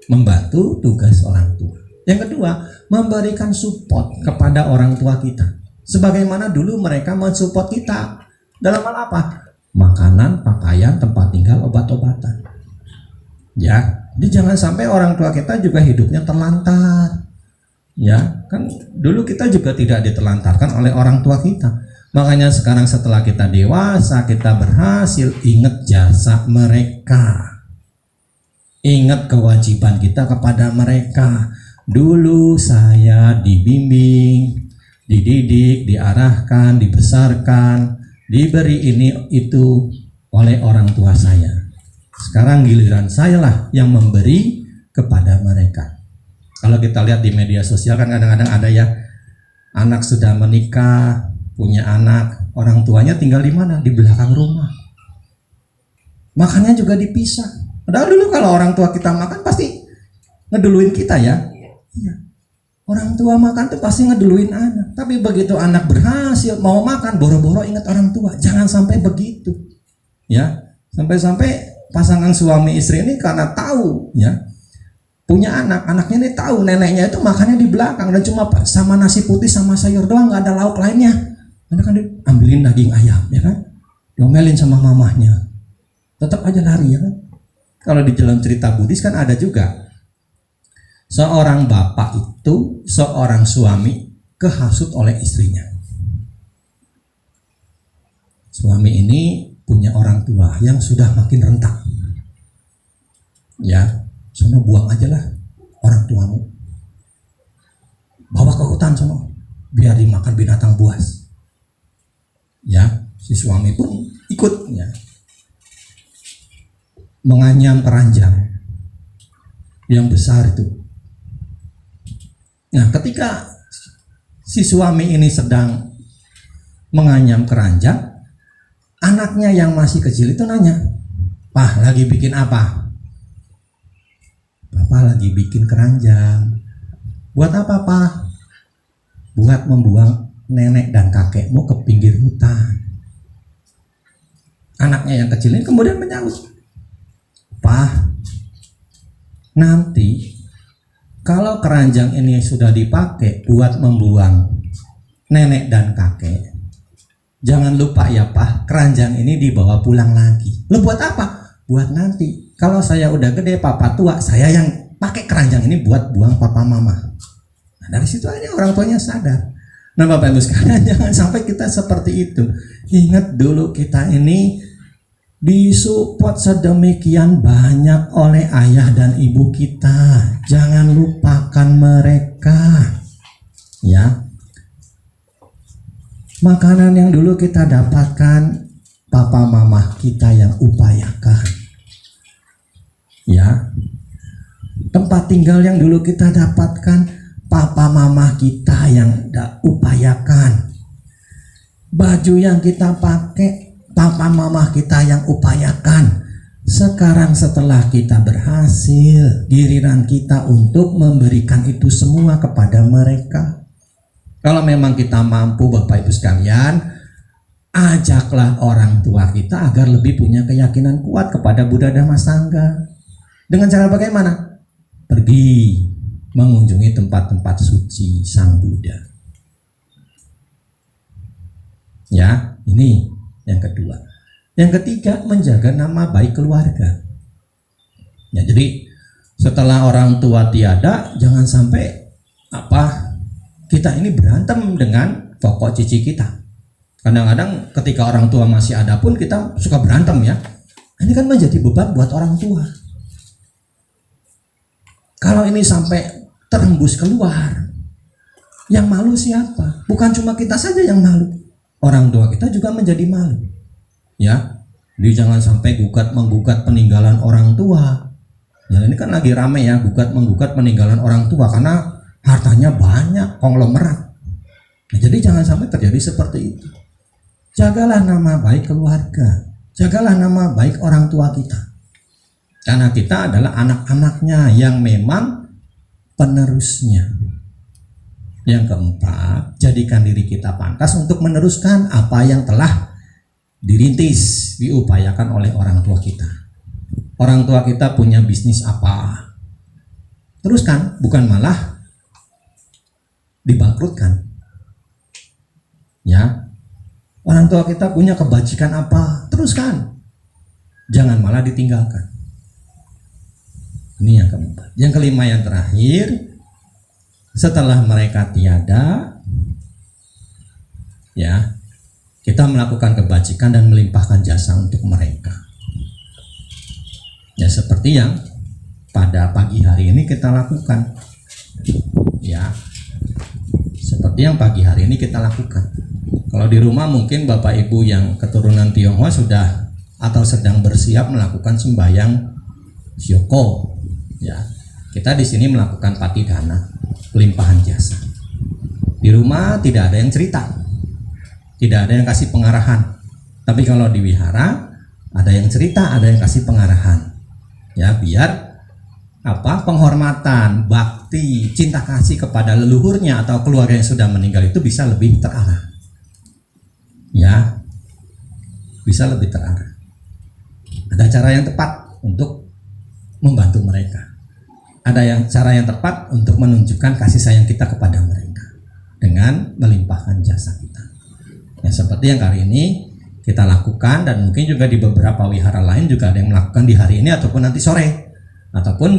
membantu tugas orang tua. Yang kedua, memberikan support kepada orang tua kita, sebagaimana dulu mereka mensupport kita dalam hal apa? Makanan, pakaian, tempat tinggal, obat-obatan. Ya, jadi jangan sampai orang tua kita juga hidupnya terlantar. Ya, kan dulu kita juga tidak diterlantarkan oleh orang tua kita. Makanya sekarang setelah kita dewasa, kita berhasil, ingat jasa mereka. Ingat kewajiban kita kepada mereka. Dulu saya dibimbing, dididik, diarahkan, dibesarkan, diberi ini itu oleh orang tua saya. Sekarang giliran saya lah yang memberi kepada mereka. Kalau kita lihat di media sosial kan kadang-kadang ada ya, anak sudah menikah, punya anak, orang tuanya tinggal di mana? Di belakang rumah. Makannya juga dipisah. Padahal dulu kalau orang tua kita makan pasti ngeduluin kita ya. Iya. Orang tua makan tuh pasti ngeduluin anak. Tapi begitu anak berhasil mau makan, boro-boro ingat orang tua. Jangan sampai begitu. Ya, sampai-sampai pasangan suami istri ini karena tahu ya, punya anak, anaknya ini tahu neneknya itu makannya di belakang dan cuma sama nasi putih sama sayur doang, nggak ada lauk lainnya. Karena kan diambilin daging ayam, ya kan, diomelin sama mamahnya, tetap aja lari ya kan. Kalau di dalam cerita Buddhis kan ada juga seorang bapak itu, seorang suami kehasut oleh istrinya. Suami ini punya orang tua yang sudah makin rentak. Ya, sono buang aja lah orang tuamu, bawa ke hutan sono biar dimakan binatang buas. Ya, si suami pun ikut ya, menganyam keranjang yang besar itu. Nah, ketika si suami ini sedang menganyam keranjang, anaknya yang masih kecil itu nanya, "Pah, lagi bikin apa?" "Papa lagi bikin keranjang." "Buat apa, Pah?" "Buat membuang nenek dan kakekmu ke pinggir hutan." Anaknya yang kecil ini kemudian menyahut, "Pah, nanti kalau keranjang ini sudah dipakai buat membuang nenek dan kakek, jangan lupa ya Pak, keranjang ini dibawa pulang lagi." "Lo buat apa?" "Buat nanti kalau saya udah gede, papa tua, saya yang pakai keranjang ini buat buang papa mama." Nah, dari situ aja orang tuanya sadar. Nah, Bapak Ibu sekalian, jangan sampai kita seperti itu. Ingat dulu, kita ini disupport sedemikian banyak oleh ayah dan ibu kita. Jangan lupakan mereka, ya. Makanan yang dulu kita dapatkan, papa mama kita yang upayakan, ya. Tempat tinggal yang dulu kita dapatkan, papa mama kita yang upayakan. Baju yang kita pakai, papa mama kita yang upayakan. Sekarang setelah kita berhasil, giliran kita untuk memberikan itu semua kepada mereka. Kalau memang kita mampu, Bapak Ibu sekalian, ajaklah orang tua kita agar lebih punya keyakinan kuat kepada Buddha Dhamma Sangha. Dengan cara bagaimana? Pergi mengunjungi tempat-tempat suci Sang Buddha. Ya, ini yang kedua. Yang ketiga, menjaga nama baik keluarga. Ya, jadi setelah orang tua tiada, jangan sampai kita ini berantem dengan pokok cici kita. Kadang-kadang ketika orang tua masih ada pun kita suka berantem, ya. Ini kan menjadi beban buat orang tua. Kalau ini sampai terembus keluar, yang malu siapa? Bukan cuma kita saja yang malu, orang tua kita juga menjadi malu, ya. Jadi jangan sampai menggugat peninggalan orang tua. Ya, ini kan lagi rame ya, menggugat peninggalan orang tua karena hartanya banyak, konglomerat. Nah, jadi jangan sampai terjadi seperti itu. Jagalah nama baik keluarga, jagalah nama baik orang tua kita, karena kita adalah anak-anaknya yang memang penerusnya. Yang keempat, jadikan diri kita pantas untuk meneruskan apa yang telah dirintis, diupayakan oleh orang tua kita. Orang tua kita punya bisnis apa, teruskan, bukan malah dibangkrutkan, ya. Orang tua kita punya kebajikan apa, teruskan, jangan malah ditinggalkan. Ini yang keempat. Yang kelima, yang terakhir, setelah mereka tiada, ya, kita melakukan kebajikan dan melimpahkan jasa untuk mereka. Ya, seperti yang pada pagi hari ini kita lakukan, ya. Seperti yang pagi hari ini kita lakukan. Kalau di rumah mungkin Bapak Ibu yang keturunan Tionghoa sudah atau sedang bersiap melakukan sembahyang Syoko. Ya, kita di sini melakukan patidhana, pelimpahan jasa. Di rumah tidak ada yang cerita, tidak ada yang kasih pengarahan. Tapi kalau di wihara ada yang cerita, ada yang kasih pengarahan. Ya, biar penghormatan, bakti, cinta kasih kepada leluhurnya atau keluarga yang sudah meninggal itu bisa lebih terarah. Ya, bisa lebih terarah. Ada cara yang tepat untuk membantu mereka. Ada cara yang tepat untuk menunjukkan kasih sayang kita kepada mereka dengan melimpahkan jasa kita. Ya, seperti yang kali ini kita lakukan, dan mungkin juga di beberapa wihara lain juga ada yang melakukan di hari ini ataupun nanti sore ataupun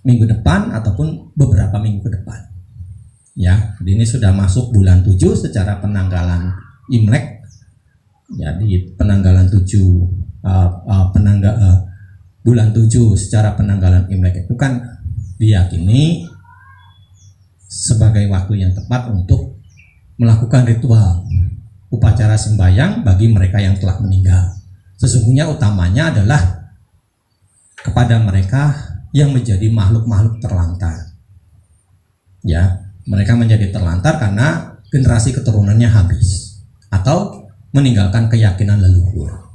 minggu depan ataupun beberapa minggu ke depan. Ya, jadi ini sudah masuk bulan 7 secara penanggalan Imlek. Jadi penanggalan 7 bulan 7 secara penanggalan Imlek itu kan diyakini sebagai waktu yang tepat untuk melakukan ritual upacara sembahyang bagi mereka yang telah meninggal. Sesungguhnya utamanya adalah kepada mereka yang menjadi makhluk-makhluk terlantar. Ya, Mereka menjadi terlantar karena generasi keturunannya habis atau meninggalkan keyakinan leluhur,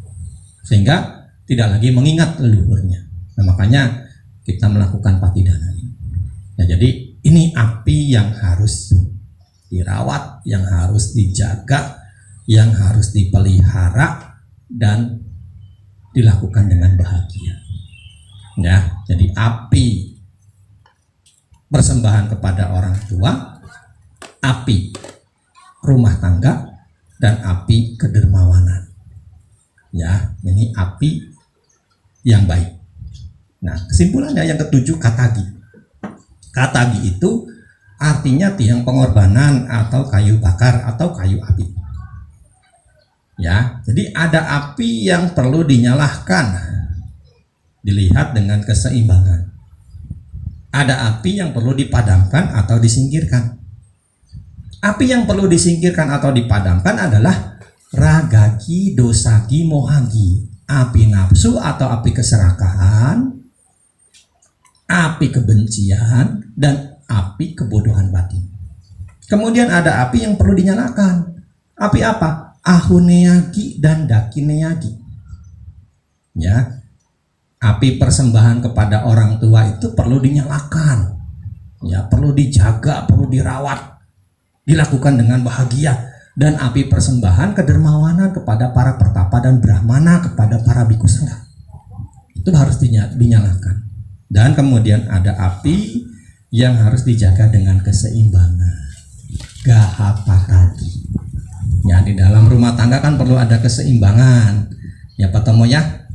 sehingga tidak lagi mengingat leluhurnya. Nah, makanya kita melakukan patidana ini. Nah, jadi ini api yang harus dirawat, yang harus dijaga, yang harus dipelihara dan dilakukan dengan bahagia. Ya, jadi api persembahan kepada orang tua, api rumah tangga, dan api kedermawanan. Ya, ini api yang baik. Nah, kesimpulannya yang ketujuh, katagi. Katagi itu artinya tiang pengorbanan atau kayu bakar atau kayu api. Ya, jadi ada api yang perlu dinyalakan. Dilihat dengan keseimbangan. Ada api yang perlu dipadamkan atau disingkirkan. Api yang perlu disingkirkan atau dipadamkan adalah ragagi, dosagi, mohagi. Api nafsu atau api keserakahan, api kebencian, dan api kebodohan batin. Kemudian ada api yang perlu dinyalakan. Api apa? Ahuneagi dan dakineagi. Ya, api persembahan kepada orang tua itu perlu dinyalakan. Ya, perlu dijaga, perlu dirawat, dilakukan dengan bahagia. Dan api persembahan kedermawanan kepada para pertapa dan brahmana, kepada para bhikkhu sangha, itu harus dinyalakan. Dan kemudian ada api yang harus dijaga dengan keseimbangan, gahapatadi. Ya, di dalam rumah tangga kan perlu ada keseimbangan. Ya, Pak Tomo ya.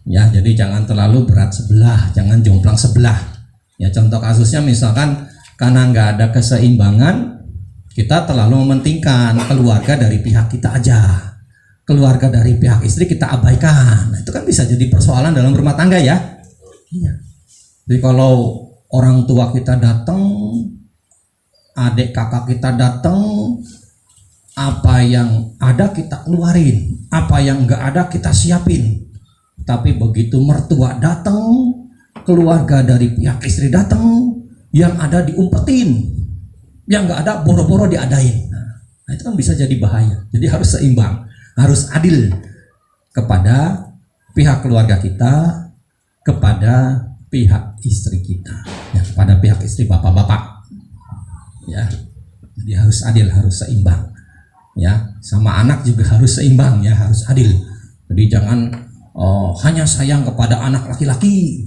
Ya, jadi jangan terlalu berat sebelah, jangan jomplang sebelah. Ya, contoh kasusnya misalkan karena nggak ada keseimbangan, kita terlalu mementingkan keluarga dari pihak kita aja, keluarga dari pihak istri kita abaikan. Nah, itu kan bisa jadi persoalan dalam rumah tangga ya. Iya. Jadi kalau orang tua kita datang, adik kakak kita datang, apa yang ada kita keluarin, apa yang nggak ada kita siapin. Tapi begitu mertua datang, keluarga dari pihak istri datang, yang ada diumpetin, yang nggak ada boro-boro diadain. Nah, itu kan bisa jadi bahaya. Jadi harus seimbang, harus adil kepada pihak keluarga kita, kepada pihak istri kita, ya, kepada pihak istri bapak-bapak. Ya, jadi harus adil, harus seimbang. Ya, sama anak juga harus seimbang, ya, harus adil. Jadi jangan hanya sayang kepada anak laki-laki,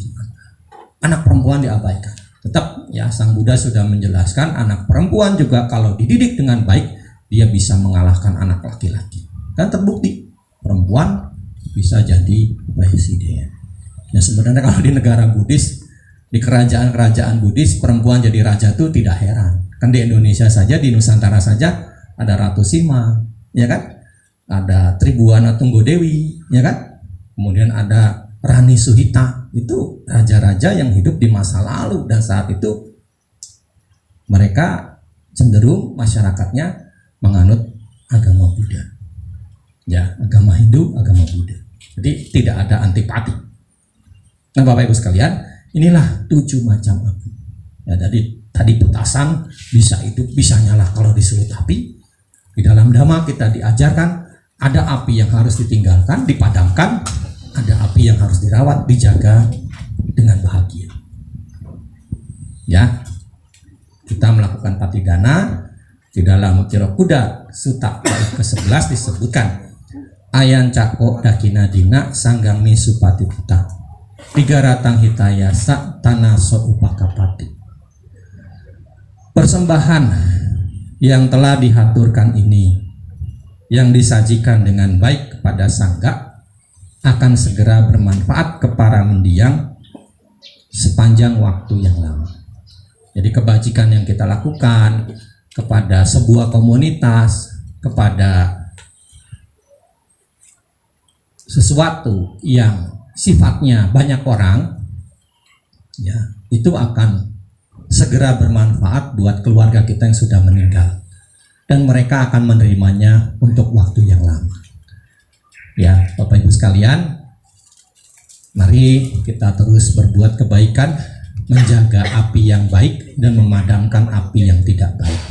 anak perempuan diabaikan. Tetap ya, Sang Buddha sudah menjelaskan anak perempuan juga kalau dididik dengan baik dia bisa mengalahkan anak laki-laki. Dan terbukti perempuan bisa jadi presiden. Ya, sebenarnya kalau di negara Buddhis, di kerajaan-kerajaan Buddhis, perempuan jadi raja itu tidak heran. Kan di Indonesia saja, di Nusantara saja ada Ratu Sima, ya kan? Ada Tribuana Tunggodewi, ya kan? Kemudian ada Rani Suhita, itu raja-raja yang hidup di masa lalu, dan saat itu mereka cenderung masyarakatnya menganut agama Buddha. Ya, agama Hindu, agama Buddha. Jadi tidak ada antipati. Nah, Bapak Ibu sekalian, inilah 7 macam api. Ya, jadi tadi petasan bisa hidup, bisa nyala kalau disulut api. Di dalam Dhamma kita diajarkan ada api yang harus ditinggalkan, dipadamkan, ada api yang harus dirawat, dijaga dengan bahagia. Ya, kita melakukan patidana. Di dalam Mukira Kuda Sutta ke-11 disebutkan ayan cako dakina dina sanggami supati kita 3 hitayasa tanaso upakapati. Persembahan yang telah dihaturkan ini, yang disajikan dengan baik kepada sangga, akan segera bermanfaat ke para mendiang sepanjang waktu yang lama. Jadi kebajikan yang kita lakukan kepada sebuah komunitas, kepada sesuatu yang sifatnya banyak orang, ya, itu akan segera bermanfaat buat keluarga kita yang sudah meninggal, dan mereka akan menerimanya untuk waktu yang lama. Ya, Bapak Ibu sekalian, mari kita terus berbuat kebaikan menjaga api yang baik dan memadamkan api yang tidak baik.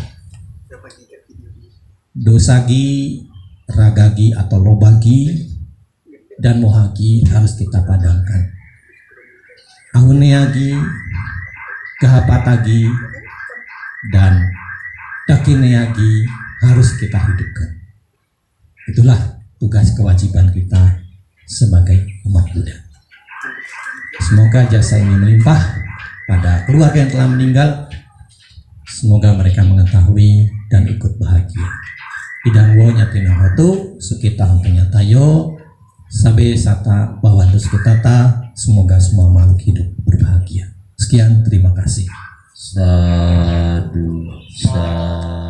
Dosagi, ragagi atau lobagi, dan mohagi harus kita padamkan. Ahuneagi, gahapatagi, dan dakineagi harus kita hidupkan. Itulah tugas kewajiban kita sebagai umat Buddha. Semoga jasa ini melimpah pada keluarga yang telah meninggal. Semoga mereka mengetahui dan ikut bahagia. Idang wo nyatina hotu sukita hantanya tayo sabe sata bawantus kitata. Semoga semua makhluk hidup berbahagia. Sekian, terima kasih. Sadu, sadu.